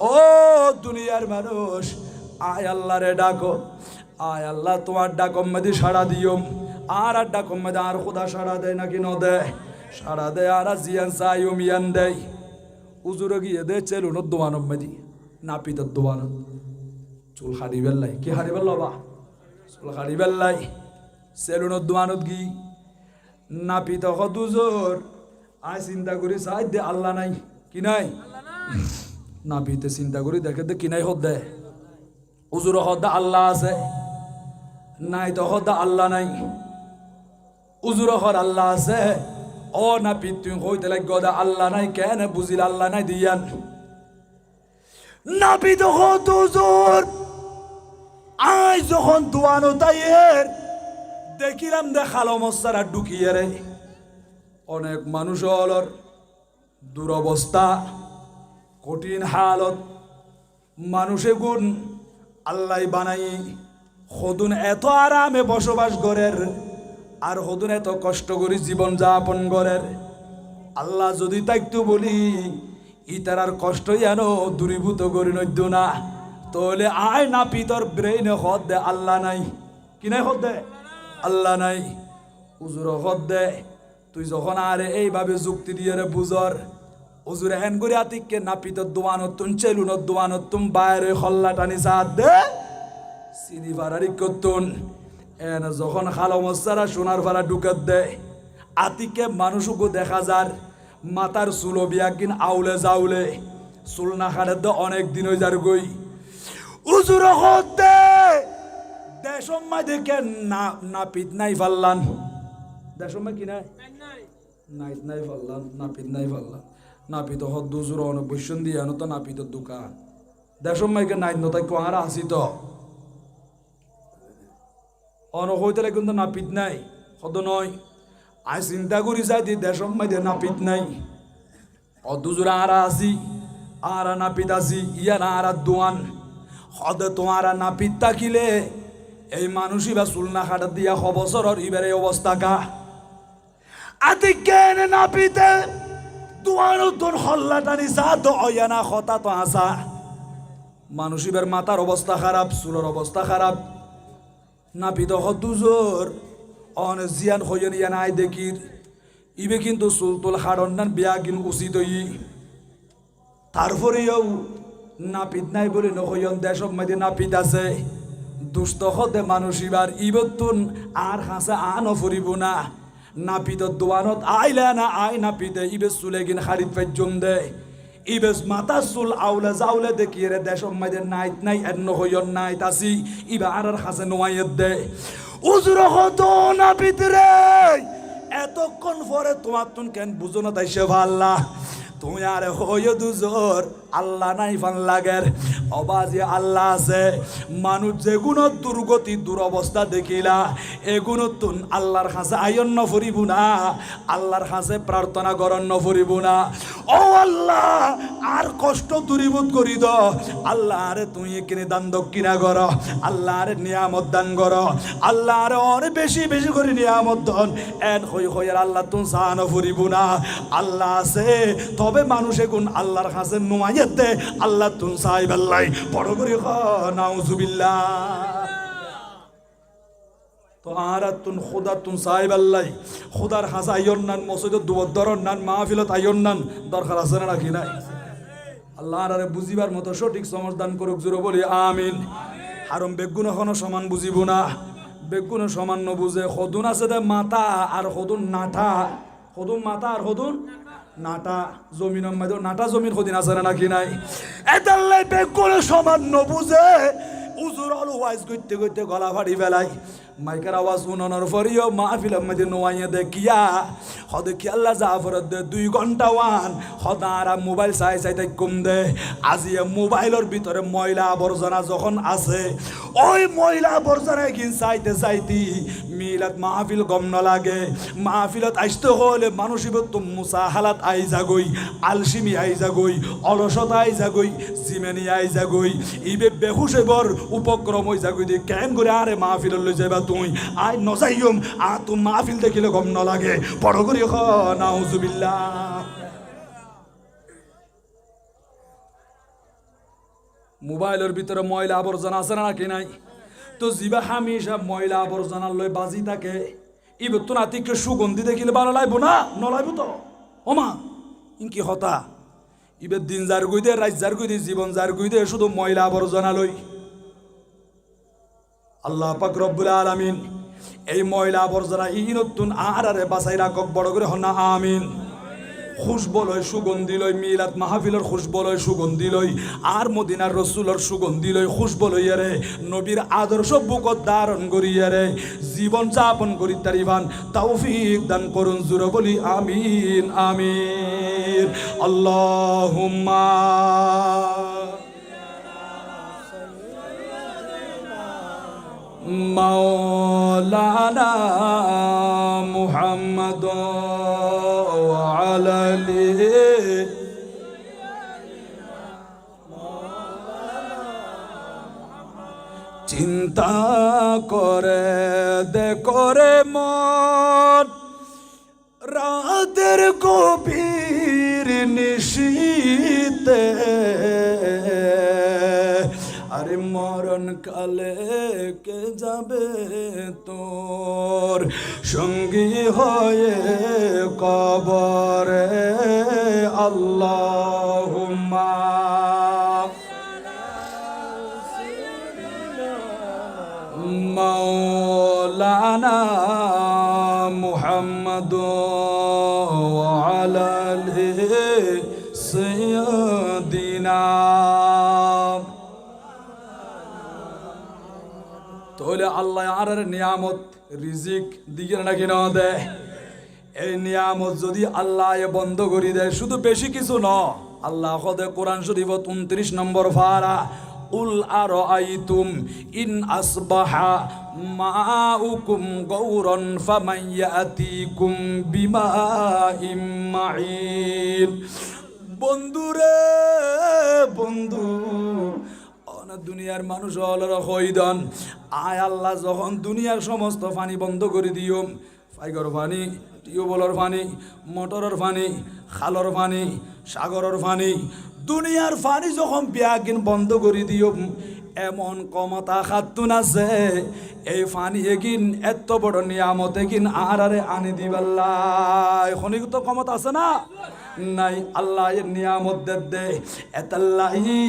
ও দুনিয়ার মানুষ, আয় আল্লাহ রে ডাকো, আয় আল্লাহ তোমার ডাকম মেদি সাড়া দিও। আর ডাকম মেদি আর খোদা সাড়া দেয় নাকি ন দেয়? সাড়া দেয়। আর জিয়ান চাই মিয়ান দেয়। উজুরে গিয়ে দে চেলুনত দোয়ানো মেদি নাপিতের দোয়ানো চুল হারি বেল্লাই কি হারি বেল বা চুল হারি বেল্লাই সেলুনত দোয়ানত গি নাপিত দুজোর আয় চিন্তা করি চাই দে আল্লাহ নাই কি নাই নাপিতে চিন্তা করি দেখে দে কি নাই হদ দে উজুর হদ্দা আল্লাহ আছে নাই তো হদ্দা আল্লাহ নাই উজুর হর আল্লাহ আছে ও নাপিত তুই কইতে লাগ গদা আল্লাহ নাই কেন বুঝিল আল্লাহ নাই দিয়ান নাপিত হদ উজুর আয় যখন দোয়ানো তাইয়ের দেখিলাম দে খালো মশারা ঢুকিয়ে রে অনেক মানুষ হলর দুরবস্থা কঠিন হালত মানুষে গুণ আল্লাহ বানাই হদুন এত আরামে বসবাস করের আর হদুন এত কষ্ট করি জীবন যাপন করের আল্লাহ যদি তাইতো বলি ইতার কষ্ট যেন দূরীভূত করি নদ্য না তাহলে আয় না পিতর ব্রেইনে হদ দে আল্লাহ নাই কি নাই হদ দে আল্লাহ নাই উজুর হদ দে তুই যখন আরে এইভাবে যুক্তি দিয়ে রে বুঝর উজুর হেন করে আতিককে নাপিতর দোয়ানত তুম চেলুনত দোয়ানত তুম বাইরে হল্লা টানি সাথ দে সিনি ভাড়ারি করতুন এন যখন খালো মশারা সোনার ভাড়া ঢুকাত দেয় আতিকে মানুষকে দেখা যার মাথার চুলো বিয়াকিন আউলে যাউলে চুল না খাড়ে তো অনেক দিন হয়ে যার গই উজুর হতে দেশম্মা দেখে নাপিত নাই ফাল্লান দেশম্মা কি নাই নাইত নাই ফাল্লান নাপিত নাই ফাল্লান নাপিত হদ দুজুর অনেক বৈশ্যন দিয়ে আনো তো নাপিতর দোকান দেশম্মাইকে নাইত নতাই কোয়ারা আসি তো অনেক হইতে কিন্তু নাপিত নাই হদ নয় আই চিন্তা করি যাই দি দেশম মাইদে নাপিত নাই ও দুজোরা আরা আসি আরা নাপিত আসি ইয়া না আরা দোয়ান হদে তোমারা নাপিত থাকিলে এই মানুষই বা চুলনা খাটা দিয়া হবছর ইবারে অবস্থা কা আতি কেন নাপিতে দোয়ান দোন হল্লা টানি সা তো অয়া না হতা তো আসা মানুষ ইবার মাথার অবস্থা খারাপ চুলের অবস্থা খারাপ নাপিত হদ দুজোর অন জিয়ান হইন ইয়ান আই দেখির ইবে কিন্তু সুলতুল হাড়ন্নান বিয়াগিন উচিত তারপরেও নাপিত নাই বলে নহইন দেশম মাঝে নাপিত আছে দুষ্ট হদে মানুষ ইবার ইবতুন আর হাসে আনও ফুরিব না নাপিতর দোয়ানত আইলে না আই নাপিতে ইবে চুলে গিন হাড়িত পেজম দে ইবে মাথা চুল আউলে যাউলে দেখিয়ে রে দেশম মাঝে নাইত নাই এর নহইন নাইত আসি ইবে আর হাসে নোয়াইত দে উজুর হতো নাপিত রে এতক্ষণ পরে তোমার তুন কেন বুঝো না তাই সে ভাল্লা তুমি আর হইও দুজোর আল্লাহ নাই ফান লাগের অবাজি আল্লাহ আছে মানুষ যেগুলো দুর্গতি দুরবস্থা দেখিলা এগুলো তুন আল্লাহর কাছে আয়ন্ন ফুরিব না আল্লাহর কাছে প্রার্থনা করন্ন ফুরিব না ও আল্লাহ আর কষ্ট দূরীভূত করি দ আল্লাহ আরে তুই এখানে দান দক্ষিণা কর আল্লাহ আরে নিয়ামত দান কর আল্লাহ আরে অনেক বেশি বেশি করে নিয়ামত দান এন হই হইয়ের আল্লাহ তুন সাহানো ফুরিব না আল্লাহ আছে তবে মানুষ এখন আল্লাহর কাছে নোয়াইয়ে দে আল্লাহ তুন সাহেব আল্লাহ বড় করে নাউজুবিল্লাহ তো আর তুন খোদা তুন সাহেব আল্লাহ খোদার হাসা আইন নান মসজিদ দুবদরন নান মাহফিলত আইন নান দরকার আছে না নাকি নাই আল্লাহ আরে বুঝিবার মতো সঠিক সমাধান করুক জোরে বলি আমিন হারম বেগুন এখনো সমান বুঝিব না বেগুন সমান ন বুঝে হদুন আছে দে মাথা আর হদুন নাঠা হদুন মাথা আর হদুন নাটা জমিন নাটা জমিন কদিন আছে নাকি নাই এদাল্লাই বেগুন সমান ন বুঝে উজুর আলু ওয়াইজ করতে করতে গলা ফাড়ি ফেলাই মাইকার আওয়াজ উনানোর পরেও মাহফিল মধ্যে নোয়াইয়ে দেখিয়া হদে কি আল্লাহ জাফরত দে 2 ঘন্টা ওয়ান হদারা মোবাইল চাই চাই তাই কম দে আজিয়ে মোবাইলের ভিতরে ময়লা আবর্জনা যখন আছে ওই ময়লা আবর্জনা কিন চাইতে চাইতি মিলাত মাহফিল গম ন লাগে মাহফিলত আসতে হলে মানুষিব তো মুসাহালাত আই যাগই আলসিমি আই যাগই অলসতা আই যাগই জিমেনি আই যাগই ইবে বেহুশেবর উপক্রম হই যাগই দি কেন করে আরে মাহফিল লই যাবা তুই আই নজাইম আ তো মাহফিল দেখিলে গম ন লাগে বড় করে নাউজুবিল্লাহ মোবাইলের ভিতরে ময়লা আবর্জনা আছে না নাকি নাই? তো জিবা হামেশা ময়লা আবর্জনার লই বাজি থাকে। ইবে তো নাতিকে সুগন্ধি দেখিলে ভালো লাগবো না, নলাইব তো ওমা ইনকি হতা। ইবে দিন যার গুই দে, রাত যার গুই দে, জীবন যার গুই দে, শুধু ময়লা আবর্জনা লই। আল্লাহ পাক রব্বুল আলামিন এই ময়লা আবর্জনা নতুন আরে বাঁচাই রাখক, বড় করে হন না আমিন। খুশবু লয় সুগন্ধি লয়, মিলাদ মাহফিলের খুশবু লয় সুগন্ধি লয়, আর মদিনার রসুলের সুগন্ধি লয় খুশবু লইয়ারে নবীর আদর্শ বুকত ধারণ করিয়ারে জীবন যাপন করি তারিবান তৌফিক দান করুন। জুরে বলি আমিন আমিন। আল্লাহুম্মা মাওলানা মুহাম্মদ ওয়া চিন্তা করে করে মন রাতের গভীর নিশীতে, আরে মরণ কালে কে যাবে তোর সঙ্গী হয়ে কবরে। আল্লাহুম্মা মাওলানা মুহাম্মদ ওয়া আলা আলি সাইয়্যিদিনা। তাহলে আল্লাহ আর নিয়ামত রিজিক দিকে নাকি না দেয়? এই নিয়ামত যদি আল্লাহ বন্ধ করে দেয়, শুধু বেশি কিছু ন, আল্লাহ খোদে কোরআন শরীফ 29 নম্বর ফারা উল আরাআইতুম ইন আসবাহা মাউকুম গাওরান ফামাইয়াতিকুম বিমাইম মাঈন। বন্ধুরে বন্ধু, দুনিয়ার মানুষ হলর হইদন আয় আল্লাহ যখন দুনিয়ার সমস্ত পানি বন্ধ করে দিও, ফাইগর পানি, টিউবওয়েলের পানি, মোটরের পানি, খালর পানি, সাগরের পানি, দুনিয়ার পানি যখন বিয়াগিন বন্ধ করে দিও, এমন ক্ষমতা খাতুন আছে এই পানি এগিন এত বড় নিয়ামত এগিন আরে আনি দিবাল্লাহ। এখনই তো ক্ষমতা আছে না নাই? আল্লাহ এর নিয়ামত দে এতাল্লাহি